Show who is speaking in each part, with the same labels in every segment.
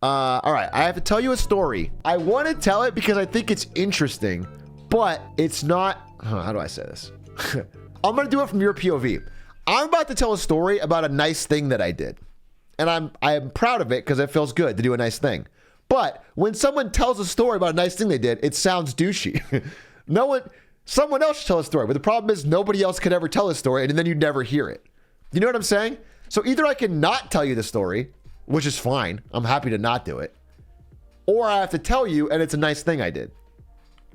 Speaker 1: All right, I have to tell you a story. I want to tell it because I think it's interesting, but it's not, how do I say this? I'm going to do it from your POV. I'm about to tell a story about a nice thing that I did. And I'm proud of it because it feels good to do a nice thing. But when someone tells a story about a nice thing they did, it sounds douchey. Someone else should tell a story. But the problem is nobody else could ever tell a story, and then you never hear it. You know what I'm saying? So either I can not tell you the story, which is fine. I'm happy to not do it. Or I have to tell you, and it's a nice thing I did.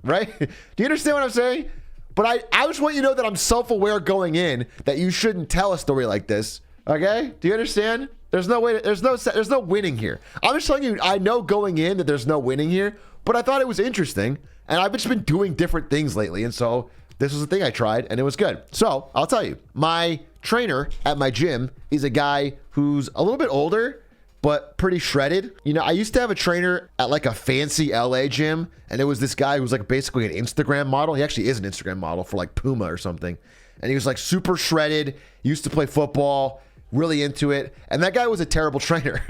Speaker 1: Right? Do you understand what I'm saying? But I just want you to know that I'm self-aware going in that you shouldn't tell a story like this. Okay? Do you understand? There's no way. There's no winning here. I'm just telling you, I know going in that there's no winning here, but I thought it was interesting, and I've just been doing different things lately, and so this was a thing I tried, and it was good. So I'll tell you, my trainer at my gym is a guy who's a little bit older, but pretty shredded. You know, I used to have a trainer at like a fancy LA gym, and it was this guy who was like basically an Instagram model. He actually is an Instagram model for like Puma or something, and he was like super shredded. He used to play football. Really into it. And that guy was a terrible trainer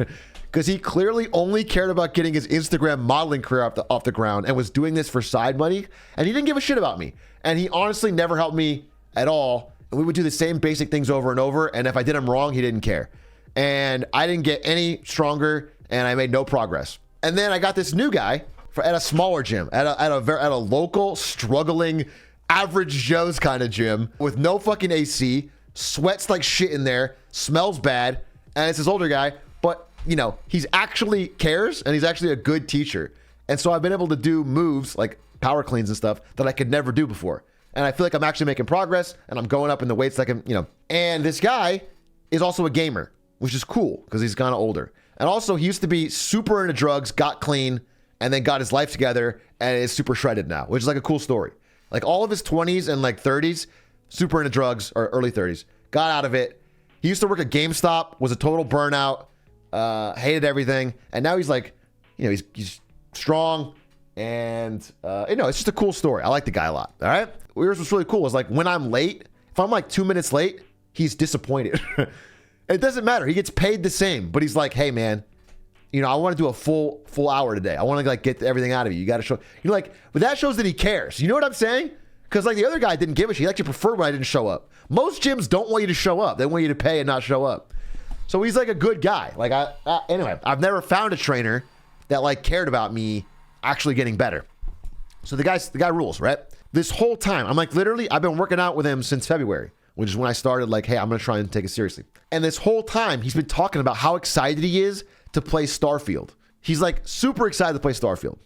Speaker 1: because he clearly only cared about getting his Instagram modeling career off the ground and was doing this for side money. And he didn't give a shit about me. And he honestly never helped me at all. And we would do the same basic things over and over. And if I did them wrong, he didn't care. And I didn't get any stronger and I made no progress. And then I got this new guy at a smaller gym, at a local, struggling, average Joe's kind of gym with no fucking AC. Sweats like shit in there, smells bad, and it's this older guy, but you know, he's actually cares and he's actually a good teacher. And so I've been able to do moves like power cleans and stuff that I could never do before. And I feel like I'm actually making progress and I'm going up in the weights like I'm, you know. And this guy is also a gamer, which is cool because he's kind of older. And also he used to be super into drugs, got clean, and then got his life together and is super shredded now, which is like a cool story. Like all of his 20s and like 30s, super into drugs, or early 30s, got out of it. He used to work at GameStop, was a total burnout, hated everything, and now he's like, you know, he's strong, and you know, it's just a cool story. I like the guy a lot. All right, yours was really cool. Is like when I'm late, if I'm like 2 minutes late, he's disappointed. It doesn't matter. He gets paid the same, but he's like, hey man, you know, I want to do a full hour today. I want to like get everything out of you. You got to show. You're like, but that shows that he cares. You know what I'm saying? Because like the other guy didn't give a shit. He actually preferred when I didn't show up. Most gyms don't want you to show up. They want you to pay and not show up. So he's like a good guy. Like anyway, I've never found a trainer that like cared about me actually getting better. So the guy rules, right? This whole time, I'm like literally, I've been working out with him since February, which is when I started like, hey, I'm going to try and take it seriously. And this whole time he's been talking about how excited he is to play Starfield. He's like super excited to play Starfield.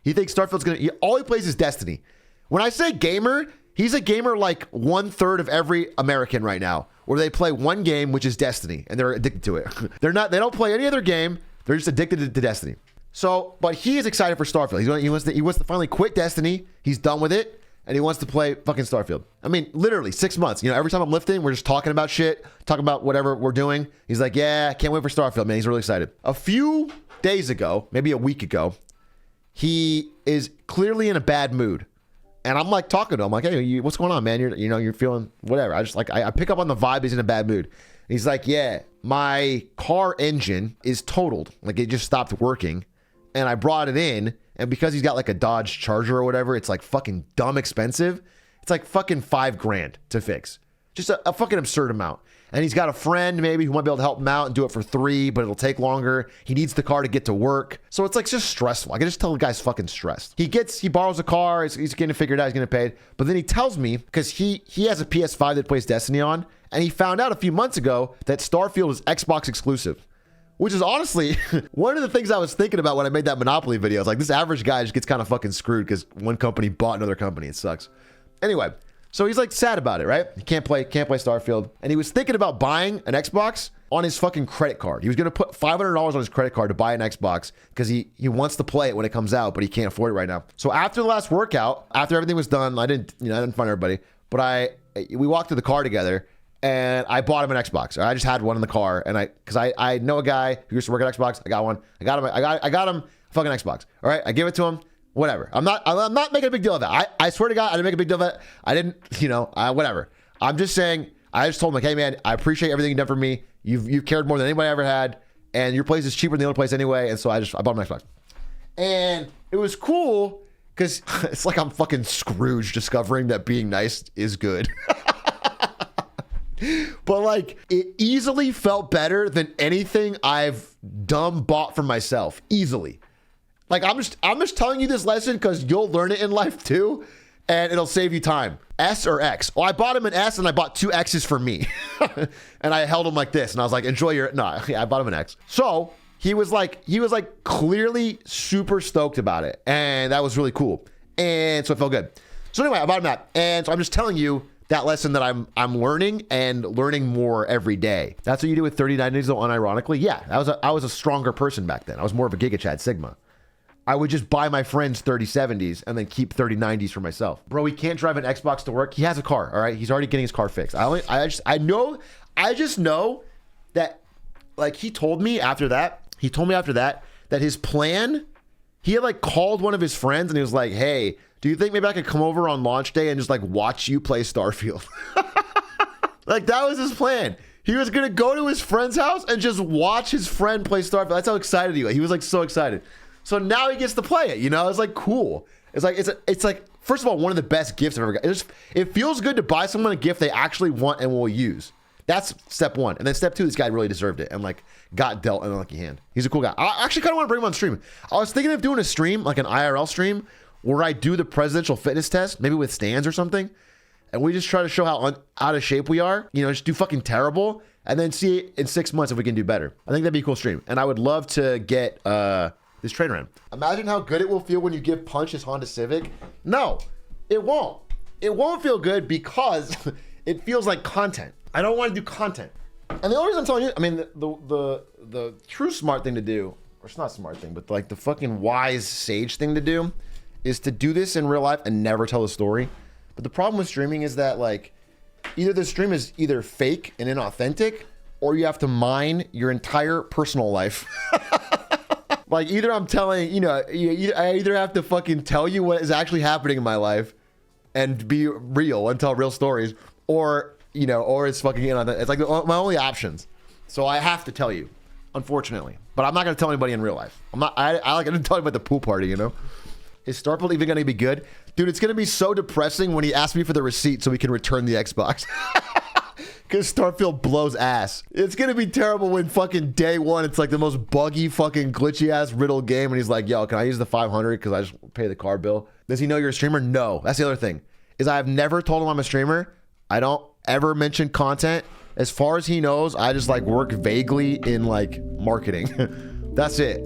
Speaker 1: He thinks Starfield's all he plays is Destiny. When I say gamer, he's a gamer like 1/3 of every American right now, where they play one game, which is Destiny, and they're addicted to it. They don't play any other game. They're just addicted to Destiny. So, but he is excited for Starfield. He wants to finally quit Destiny. He's done with it, and he wants to play fucking Starfield. I mean, literally 6 months. You know, every time I'm lifting, we're just talking about shit, talking about whatever we're doing. He's like, yeah, can't wait for Starfield, man. He's really excited. A few days ago, maybe a week ago, he is clearly in a bad mood. And I'm like talking to him, like, hey, what's going on, man? You're feeling whatever. I just like, I pick up on the vibe. He's in a bad mood. And he's like, yeah, my car engine is totaled. Like it just stopped working. And I brought it in. And because he's got like a Dodge Charger or whatever, it's like fucking dumb expensive. It's like fucking $5,000 to fix. Just a fucking absurd amount. And he's got a friend maybe who might be able to help him out and do it for $3, but it'll take longer. He needs the car to get to work. So it's like just stressful. I can just tell the guy's fucking stressed. He borrows a car. He's getting it figured out. He's getting it paid. But then he tells me, because he has a PS5 that plays Destiny on, and he found out a few months ago that Starfield is Xbox exclusive. Which is honestly one of the things I was thinking about when I made that Monopoly video. I was like, this average guy just gets kind of fucking screwed because one company bought another company. It sucks. Anyway, so he's like sad about it, right? He can't play Starfield. And he was thinking about buying an Xbox on his fucking credit card. He was going to put $500 on his credit card to buy an Xbox because he wants to play it when it comes out, but he can't afford it right now. So after the last workout, after everything was done, I didn't find everybody, but we walked to the car together. And I bought him an Xbox. I just had one in the car, and because I know a guy who used to work at Xbox. I got one. I got him a fucking Xbox. All right, I give it to him. Whatever. I'm not making a big deal of that. I swear to God, I didn't make a big deal of it. I didn't. Whatever. I'm just saying. I just told him like, hey man, I appreciate everything you've done for me. You've cared more than anybody ever had, and your place is cheaper than the other place anyway. And so I bought an Xbox. And it was cool because it's like I'm fucking Scrooge discovering that being nice is good. But like, it easily felt better than anything I've bought for myself. Easily. Like, I'm just telling you this lesson because you'll learn it in life too, and it'll save you time. S or X. Well, I bought him an S and I bought 2 X's for me. And I held him like this and I was like, enjoy your, no, I bought him an X. So he was like clearly super stoked about it. And that was really cool. And so it felt good. So anyway, I bought him that. And so I'm just telling you that lesson that I'm learning and learning more every day. That's what you do with 39 days though, unironically. Yeah, I was a stronger person back then. I was more of a Giga Chad Sigma. I would just buy my friends 3070s and then keep 3090s for myself. Bro, he can't drive an Xbox to work. He has a car, all right? He's already getting his car fixed. I just know that, like, he told me after that that his plan, he had like called one of his friends and he was like, hey, do you think maybe I could come over on launch day and just like watch you play Starfield? Like, that was his plan. He was gonna go to his friend's house and just watch his friend play Starfield. That's how excited he was. He was like so excited. So now he gets to play it, you know? It's like cool. It's like first of all, one of the best gifts I've ever got. It feels good to buy someone a gift they actually want and will use. That's step 1. And then step 2, this guy really deserved it and like got dealt an unlucky hand. He's a cool guy. I actually kind of want to bring him on stream. I was thinking of doing a stream, like an IRL stream, where I do the presidential fitness test, maybe with stands or something. And we just try to show how out of shape we are. You know, just do fucking terrible. And then see in 6 months if we can do better. I think that'd be a cool stream. And I would love to get this train around. Imagine how good it will feel when you give Punch his Honda Civic. No, it won't. It won't feel good because it feels like content. I don't want to do content. And the only reason I'm telling you, I mean, the true smart thing to do, or it's not a smart thing, but like the fucking wise sage thing to do is to do this in real life and never tell a story. But the problem with streaming is that like either the stream is either fake and inauthentic or you have to mine your entire personal life. Like either I'm telling, you know, I either have to fucking tell you what is actually happening in my life and be real and tell real stories, or, you know, or it's fucking inauthentic. It's like my only options. So I have to tell you, unfortunately. But I'm not going to tell anybody in real life. I like to tell you about the pool party, you know? Is Starfield even going to be good? Dude, it's going to be so depressing when he asks me for the receipt so we can return the Xbox. Because Starfield blows ass. It's going to be terrible when fucking day 1, it's like the most buggy fucking glitchy ass riddle game. And he's like, yo, can I use the 500 because I just pay the car bill? Does he know you're a streamer? No. That's the other thing. Is I've never told him I'm a streamer. I don't ever mention content. As far as he knows, I just like work vaguely in like marketing. That's it.